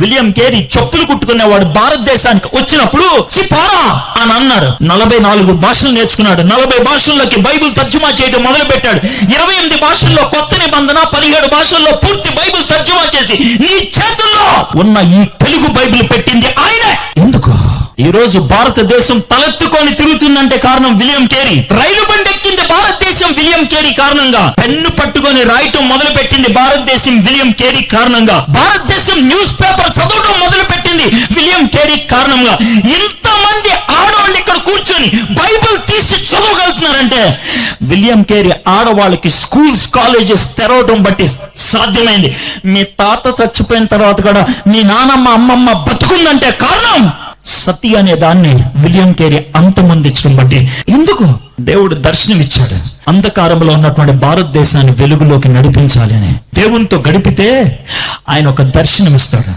William Carey చెప్పులు కుట్టుకునేవాడు భారతదేశానికి వచ్చినప్పుడు చిపారా అని అన్నారు. 44 భాషలు నేర్చుకున్నాడు. 40 భాషల్లోకి బైబిల్ తర్జుమా చేయడం మొదలు పెట్టాడు. 28 భాషల్లో కొత్త నిబంధన, 17 భాషల్లో పూర్తి బైబిల్ తర్జుమా చేసి నీ చేతుల్లో ఉన్న ఈ తెలుగు బైబిల్ పెట్టింది ఆయనే. ఎందుకు ఈ రోజు భారతదేశం తలెత్తుకొని తిరుగుతుందంటే కారణం విలియం కేరీ. రైలు బండి ఎక్కింది భారతదేశం విలియం కేరీ కారణంగా. పెన్ను పట్టుకొని రాయటం మొదలు పెట్టింది భారతదేశం విలియం కేరీ కారణంగా. భారతదేశం న్యూస్ పేపర్ చదవడం మొదలు పెట్టింది విలియం కేరీ కారణంగా. ఇంతమంది ఆడవాళ్ళు ఇక్కడ కూర్చొని బైబిల్ తీసి చదవగలుగుతున్నారంటే విలియం కేరీ ఆడవాళ్ళకి స్కూల్స్, కాలేజెస్ తెరవడం బట్టి సాధ్యమైంది. మీ తాత చచ్చిపోయిన తర్వాత కూడా మీ నానమ్మ, అమ్మమ్మ బతుకుందంటే కారణం సతీ అనే దాన్ని విలియం కేరీ అంతమొందించడం బట్టి. ఎందుకు దేవుడు దర్శనం ఇచ్చాడు? అంధకారంలో ఉన్నటువంటి భారతదేశాన్ని వెలుగులోకి నడిపించాలి అని. దేవునితో గడిపితే ఆయన ఒక దర్శనం ఇస్తాడు.